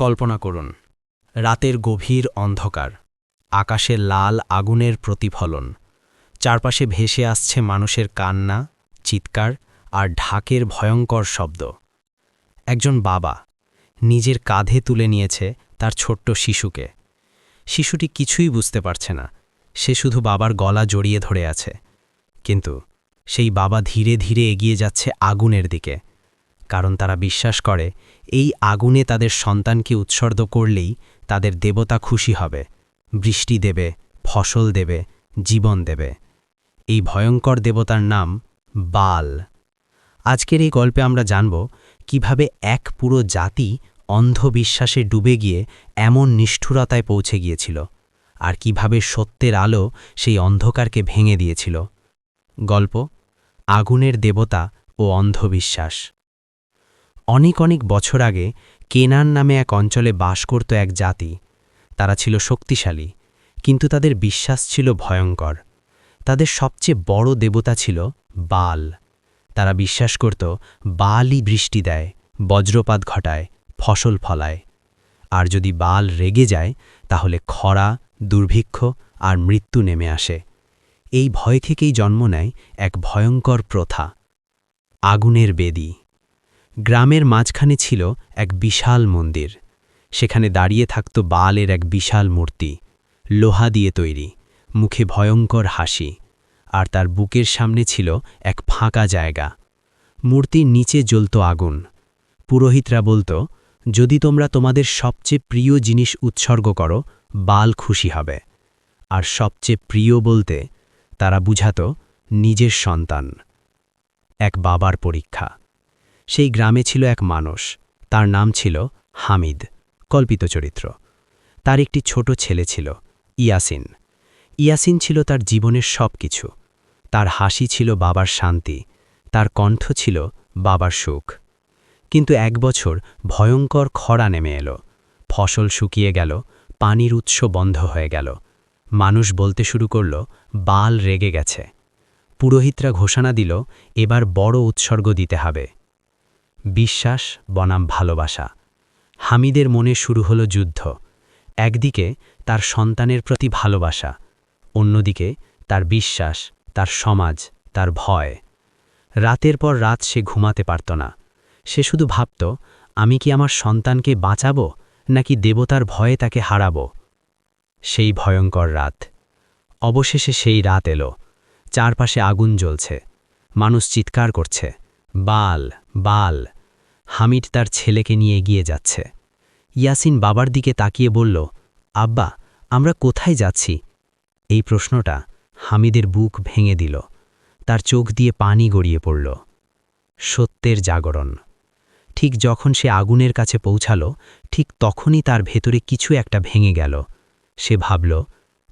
কল্পনা করুন, রাতের গভীর অন্ধকার, আকাশে লাল আগুনের প্রতিফলন, চারপাশে ভেসে আসছে মানুষের কান্না, চিৎকার আর ঢাকের ভয়ঙ্কর শব্দ। একজন বাবা নিজের কাঁধে তুলে নিয়েছে তার ছোট্ট শিশুকে। শিশুটি কিছুই বুঝতে পারছে না, সে শুধু বাবার গলা জড়িয়ে ধরে আছে। কিন্তু সেই বাবা ধীরে ধীরে এগিয়ে যাচ্ছে আগুনের দিকে, কারণ তারা বিশ্বাস করে এই আগুনে তাদের সন্তানকে উৎসর্গ করলেই তাদের দেবতা খুশি হবে, বৃষ্টি দেবে, ফসল দেবে, জীবন দেবে। এই ভয়ঙ্কর দেবতার নাম বাল। আজকের এই গল্পে আমরা জানব কিভাবে এক পুরো জাতি অন্ধবিশ্বাসে ডুবে গিয়ে এমন নিষ্ঠুরতায় পৌঁছে গিয়েছিল, আর কিভাবে সত্যের আলো সেই অন্ধকারকে ভেঙে দিয়েছিল। গল্প আগুনের দেবতা ও অন্ধবিশ্বাস। অনেক অনেক বছর আগে কেনান নামে এক অঞ্চলে বাস করত এক জাতি। তারা ছিল শক্তিশালী, কিন্তু তাদের বিশ্বাস ছিল ভয়ঙ্কর। তাদের সবচেয়ে বড় দেবতা ছিল বাল। তারা বিশ্বাস করত বালই বৃষ্টি দেয়, বজ্রপাত ঘটায়, ফসল ফলায়। আর যদি বাল রেগে যায় তাহলে খরা, দুর্ভিক্ষ আর মৃত্যু নেমে আসে। এই ভয় থেকেই জন্ম নেয় এক ভয়ঙ্কর প্রথা, আগুনের বেদি। গ্রামের মাঝখানে ছিল এক বিশাল মন্দির। সেখানে দাঁড়িয়ে থাকত বালের এক বিশাল মূর্তি, লোহা দিয়ে তৈরি, মুখে ভয়ঙ্কর হাসি, আর তার বুকের সামনে ছিল এক ফাঁকা জায়গা। মূর্তির নিচে জ্বলত আগুন। পুরোহিতরা বলত, যদি তোমরা তোমাদের সবচেয়ে প্রিয় জিনিস উৎসর্গ করো, বাল খুশি হবে। আর সবচেয়ে প্রিয় বলতে তারা বুঝাত নিজের সন্তান। এক বাবার পরীক্ষা। সেই গ্রামে ছিল এক মানুষ, তার নাম ছিল হামিদ, কল্পিত চরিত্র। তার একটি ছোট ছেলে ছিল, ইয়াসিন। ইয়াসিন ছিল তার জীবনের সব কিছু। তার হাসি ছিল বাবার শান্তি, তার কণ্ঠ ছিল বাবার সুখ। কিন্তু এক বছর ভয়ঙ্কর খরা নেমে এলো। ফসল শুকিয়ে গেল, পানির উৎস বন্ধ হয়ে গেল। মানুষ বলতে শুরু করল, বাল রেগে গেছে। পুরোহিতরা ঘোষণা দিল, এবার বড় উৎসর্গ দিতে হবে। বিশ্বাস বনাম ভালোবাসা। হামিদের মনে শুরু হলো যুদ্ধ। একদিকে তার সন্তানের প্রতি ভালোবাসা, অন্যদিকে তার বিশ্বাস, তার সমাজ, তার ভয়। রাতের পর রাত সে ঘুমাতে পারত না। সে শুধু ভাবত, আমি কি আমার সন্তানকে বাঁচাবো, নাকি দেবতার ভয়ে তাকে হারাব। সেই ভয়ঙ্কর রাত। অবশেষে সেই রাত এলো। চারপাশে আগুন জ্বলছে, মানুষ চিৎকার করছে, বাল, বাল। হামিদ তার ছেলেকে নিয়ে এগিয়ে যাচ্ছে। ইয়াসিন বাবার দিকে তাকিয়ে বলল, আব্বা, আমরা কোথায় যাচ্ছি? এই প্রশ্নটা হামিদের বুক ভেঙে দিল। তার চোখ দিয়ে পানি গড়িয়ে পড়ল। সত্যের জাগরণ। ঠিক যখন সে আগুনের কাছে পৌঁছাল, ঠিক তখনই তার ভেতরে কিছু একটা ভেঙে গেল। সে ভাবল,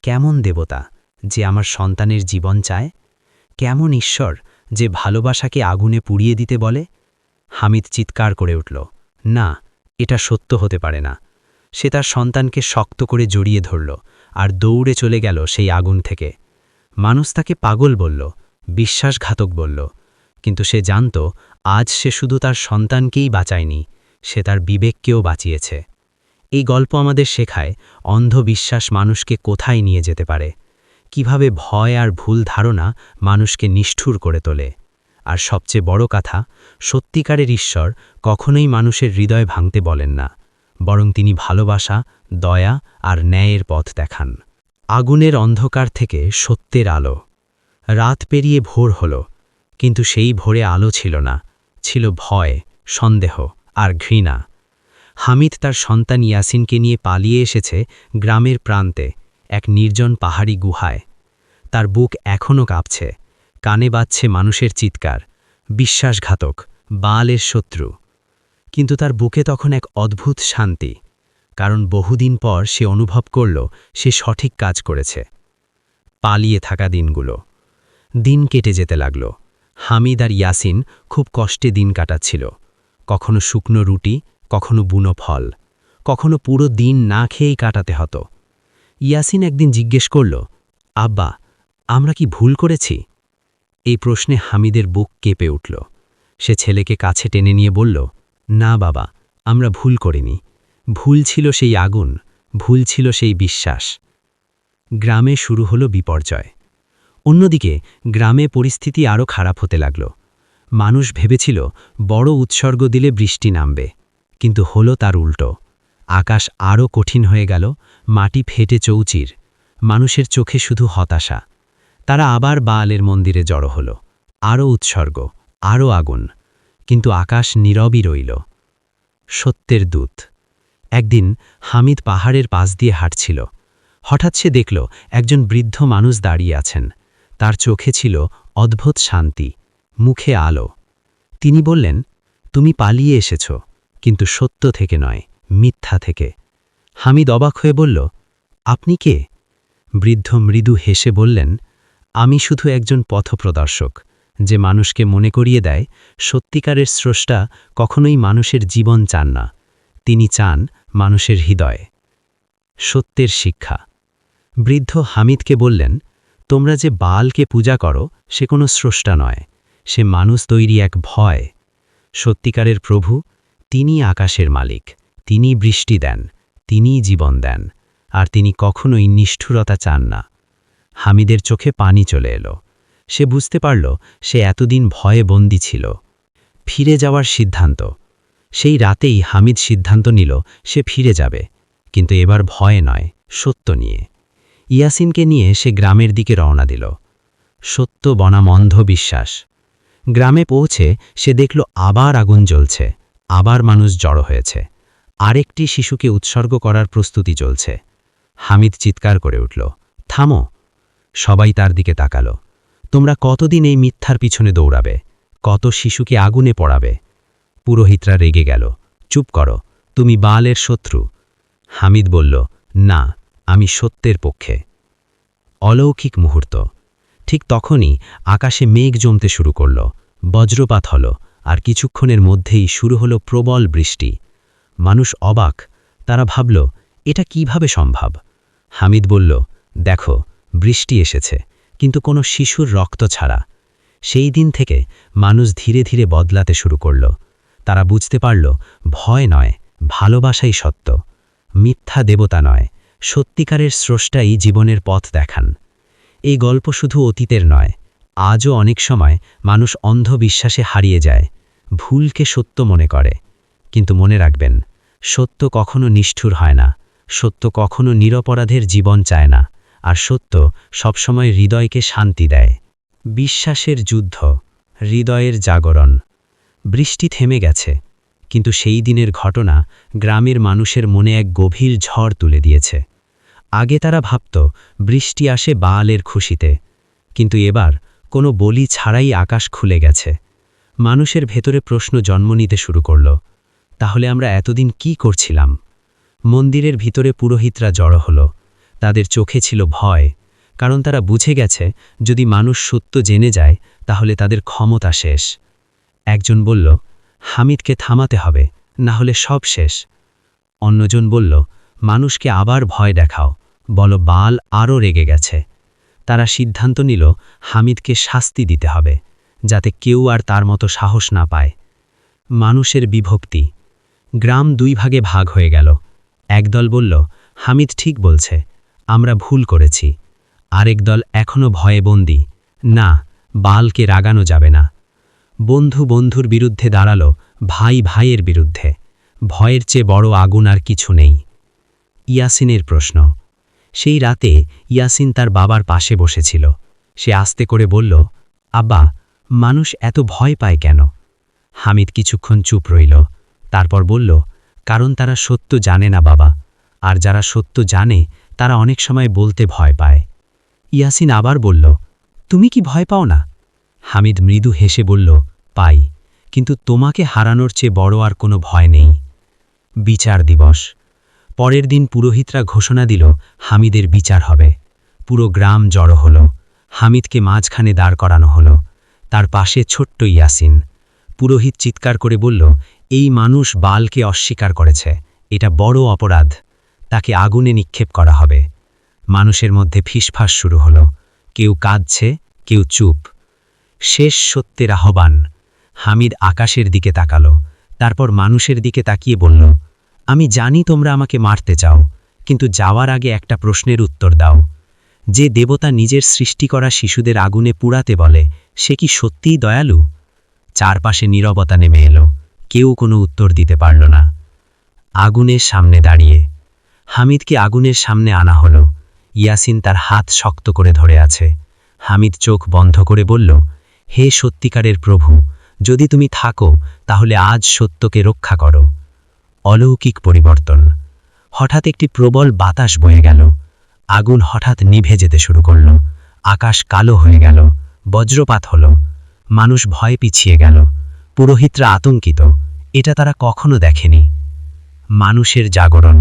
কেমন দেবতা যে আমার সন্তানের জীবন চায়? কেমন ঈশ্বর যে ভালোবাসাকে আগুনে পুড়িয়ে দিতে বলে? হামিদ চিৎকার করে উঠল, না, এটা সত্য হতে পারে না। সে তার সন্তানকে শক্ত করে জড়িয়ে ধরল আর দৌড়ে চলে গেল সেই আগুন থেকে। মানুষ তাকে পাগল বলল, বিশ্বাসঘাতক বলল, কিন্তু সে জানত আজ সে শুধু তার সন্তানকেই বাঁচায়নি, সে তার বিবেককেও বাঁচিয়েছে। এই গল্প আমাদের শেখায় অন্ধবিশ্বাস মানুষকে কোথায় নিয়ে যেতে পারে, কিভাবে ভয় আর ভুল ধারণা মানুষকে নিষ্ঠুর করে তোলে। আর সবচেয়ে বড় কথা, সত্যিকারের ঈশ্বর কখনোই মানুষের হৃদয় ভাঙতে বলেন না, বরং তিনি ভালোবাসা, দয়া আর ন্যায়ের পথ দেখান। আগুনের অন্ধকার থেকে সত্যের আলো। রাত পেরিয়ে ভোর হল, কিন্তু সেই ভোরে আলো ছিল না, ছিল ভয়, সন্দেহ আর ঘৃণা। হামিদ তার সন্তান ইয়াসিনকে নিয়ে পালিয়ে এসেছে গ্রামের প্রান্তে, এক নির্জন পাহাড়ি গুহায়। তার বুক এখনও কাঁপছে, কানে বাজছে মানুষের চিৎকার, বিশ্বাসঘাতক, বালের শত্রু। কিন্তু তার বুকে তখন এক অদ্ভুত শান্তি, কারণ বহুদিন পর সে অনুভব করল সে সঠিক কাজ করেছে। পালিয়ে থাকা দিনগুলো। দিন কেটে যেতে লাগল। হামিদ আর ইয়াসিন খুব কষ্টে দিন কাটাচ্ছিল। কখনো শুকনো রুটি, কখনো বুনো ফল, কখনো পুরো দিন না খেয়েই কাটাতে হতো। ইয়াসিন একদিন জিজ্ঞেস করল, আব্বা, আমরা কি ভুল করেছি? এই প্রশ্নে হামিদের বুক কেঁপে উঠল। সে ছেলেকে কাছে টেনে নিয়ে বলল, না বাবা, আমরা ভুল করিনি। ভুল ছিল সেই আগুন, ভুল ছিল সেই বিশ্বাস। গ্রামে শুরু হলো বিপর্যয়। অন্যদিকে গ্রামে পরিস্থিতি আরও খারাপ হতে লাগল। মানুষ ভেবেছিল বড় উৎসর্গ দিলে বৃষ্টি নামবে, কিন্তু হলো তার উল্টো। আকাশ আরও কঠিন হয়ে গেল, মাটি ফেটে চৌচির। মানুষের চোখে শুধু হতাশা। তারা আবার বালের মন্দিরে জড়ো হল। আরও উৎসর্গ, আরও আগুন, কিন্তু আকাশ নীরবই রইল। সত্যের দূত। একদিন হামিদ পাহাড়ের পাশ দিয়ে হাঁটছিল। হঠাৎ সে দেখল একজন বৃদ্ধ মানুষ দাঁড়িয়ে আছেন। তার চোখে ছিল অদ্ভুত শান্তি, মুখে আলো। তিনি বললেন, তুমি পালিয়ে এসেছ, কিন্তু সত্য থেকে নয়, মিথ্যা থেকে। হামিদ অবাক হয়ে বলল, আপনি কে? বৃদ্ধ মৃদু হেসে বললেন, আমি শুধু একজন পথপ্রদর্শক, যে মানুষকে মনে করিয়ে দেয় সত্যিকারের স্রষ্টা কখনোই মানুষের জীবন চান না, তিনি চান মানুষের হৃদয়। সত্যের শিক্ষা। বৃদ্ধ হামিদকে বললেন, তোমরা যে বালকে পূজা করো সে কোনো স্রষ্টা নয়, সে মানুষ তৈরি এক ভয়। সত্যিকারের প্রভু, তিনি আকাশের মালিক, তিনি বৃষ্টি দেন, তিনিই জীবন দেন, আর তিনি কখনোই নিষ্ঠুরতা চান না। হামিদের চোখে পানি চলে এলো। সে বুঝতে পারল সে এতদিন ভয়ে বন্দী ছিল। ফিরে যাওয়ার সিদ্ধান্ত। সেই রাতেই হামিদ সিদ্ধান্ত নিল সে ফিরে যাবে, কিন্তু এবার ভয় নয়, সত্য নিয়ে। ইয়াসিনকে নিয়ে সে গ্রামের দিকে রওনা দিল। সত্য বনাম অন্ধবিশ্বাস। গ্রামে পৌঁছে সে দেখল আবার আগুন জ্বলছে, আবার মানুষ জড়ো হয়েছে, আরেকটি শিশুকে উৎসর্গ করার প্রস্তুতি চলছে। হামিদ চিৎকার করে উঠল, থামো! সবাই তার দিকে তাকালো। তোমরা কতদিন এই মিথ্যার পিছনে দৌড়াবে? কত শিশুকে আগুনে পড়াবে? পুরোহিতরা রেগে গেল, চুপ করো, তুমি বালের শত্রু। হামিদ বলল, না, আমি সত্যের পক্ষে। অলৌকিক মুহূর্ত। ঠিক তখনই আকাশে মেঘ জমতে শুরু করল, বজ্রপাত হল, আর কিছুক্ষণের মধ্যেই শুরু হলো প্রবল বৃষ্টি। মানুষ অবাক, তারা ভাবল, এটা কিভাবে সম্ভব? হামিদ বলল, দেখো, বৃষ্টি এসেছে, কিন্তু কোনো শিশুর রক্ত ছাড়া। সেই দিন থেকে মানুষ ধীরে ধীরে বদলাতে শুরু করল। তারা বুঝতে পারল, ভয় নয়, ভালোবাসাই সত্য। মিথ্যা দেবতা নয়, সত্যিকারের স্রষ্টাই জীবনের পথ দেখান। এই গল্প শুধু অতীতের নয়, আজও অনেক সময় মানুষ অন্ধবিশ্বাসে হারিয়ে যায়, ভুলকে সত্য মনে করে। কিন্তু মনে রাখবেন, সত্য কখনো নিষ্ঠুর হয় না, সত্য কখনো নিরপরাধের জীবন চায় না, আর সত্য সবসময় হৃদয়কে শান্তি দেয়। বিশ্বাসের যুদ্ধ, হৃদয়ের জাগরণ। বৃষ্টি থেমে গেছে, কিন্তু সেই দিনের ঘটনা গ্রামের মানুষের মনে এক গভীর ঝড় তুলে দিয়েছে। আগে তারা ভাবত বৃষ্টি আসে বালের খুশিতে, কিন্তু এবার কোনো বলি ছাড়াই আকাশ খুলে গেছে। মানুষের ভেতরে প্রশ্ন জন্ম নিতে শুরু করল, তাহলে আমরা এতদিন কি করছিলাম? মন্দিরের ভিতরে পুরোহিতরা জড়ো হল। তাদের চোখে ছিল ভয়, কারণ তারা বুঝে গেছে যদি মানুষ সত্য জেনে যায় তাহলে তাদের ক্ষমতা শেষ। একজন বলল, হামিদকে থামাতে হবে, না হলে সব শেষ। অন্যজন বলল, মানুষকে আবার ভয় দেখাও, বলো বাল আরও রেগে গেছে। তারা সিদ্ধান্ত নিল হামিদকে শাস্তি দিতে হবে, যাতে কেউ আর তার মতো সাহস না পায়। মানুষের বিভক্তি। গ্রাম দুই ভাগে ভাগ হয়ে গেল। একদল বলল, হামিদ ঠিক বলছে, আমরা ভুল করেছি। আরেক দল এখনও ভয়ে বন্দী, না, বালকে রাগানো যাবে না। বন্ধু বন্ধুর বিরুদ্ধে দাঁড়ালো, ভাই ভাইয়ের বিরুদ্ধে। ভয়ের চেয়ে বড় আগুন আর কিছু নেই। ইয়াসিনের প্রশ্ন। সেই রাতে ইয়াসিন তার বাবার পাশে বসেছিল। সে আস্তে করে বলল, আব্বা, মানুষ এত ভয় পায় কেন? হামিদ কিছুক্ষণ চুপ রইল, তারপর বলল, কারণ তারা সত্য জানে না বাবা, আর যারা সত্য জানে তারা অনেক সময় বলতে ভয় পায়। ইয়াসিন আবার বলল, তুমি কি ভয় পাও না? হামিদ মৃদু হেসে বলল, পাই, কিন্তু তোমাকে হারানোর চেয়ে বড় আর কোনো ভয় নেই। বিচার দিবস। পরের দিন পুরোহিতরা ঘোষণা দিল হামিদের বিচার হবে। পুরো গ্রাম জড়ো হল। হামিদকে মাঝখানে দাঁড় করানো হলো, তার পাশে ছোট্ট ইয়াসিন। পুরোহিত চিৎকার করে বলল, এই মানুষ বালকে অস্বীকার করেছে, এটা বড় অপরাধ, তাকে আগুনে নিক্ষেপ করা হবে। মানুষের মধ্যে ফিসফাস শুরু হলো, কেউ কাঁদছে, কেউ চুপ। শেষ সত্যের আহ্বান। হামিদ আকাশের দিকে তাকালো, তারপর মানুষের দিকে তাকিয়ে বলল, আমি জানি তোমরা আমাকে মারতে চাও, কিন্তু যাওয়ার আগে একটা প্রশ্নের উত্তর দাও। যে দেবতা নিজের সৃষ্টি করা শিশুদের আগুনে পুড়াতে বলে, সে কি সত্যিই দয়ালু? চারপাশে নীরবতা নেমে এলো, কেউ কোনো উত্তর দিতে পারল না। আগুনের সামনে দাঁড়িয়ে হামিদকে আগুনের সামনে আনা হলো। ইয়াসিন তার হাত শক্ত করে ধরে আছে। হামিদ চোখ বন্ধ করে বলল, হে সত্যিকারের প্রভু, যদি তুমি থাকো তাহলে আজ সত্যকে রক্ষা করো। অলৌকিক পরিবর্তন। হঠাৎ একটি প্রবল বাতাস বয়ে গেল। আগুন হঠাৎ নিভে যেতে শুরু করল। আকাশ কালো হয়ে গেল। বজ্রপাত হল। মানুষ ভয়ে পিছিয়ে গেল। পুরোহিতরা আতঙ্কিত। এটা তারা কখনো দেখেনি। মানুষের জাগরণ।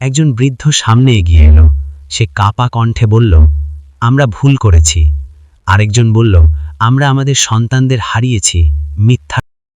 একজন বৃদ্ধ সামনে এগিয়ে এলো। সে কাপা কণ্ঠে বলল, আমরা ভুল করেছি। আরেকজন বলল, আমরা আমাদের সন্তানদের হারিয়েছি মিথ্যা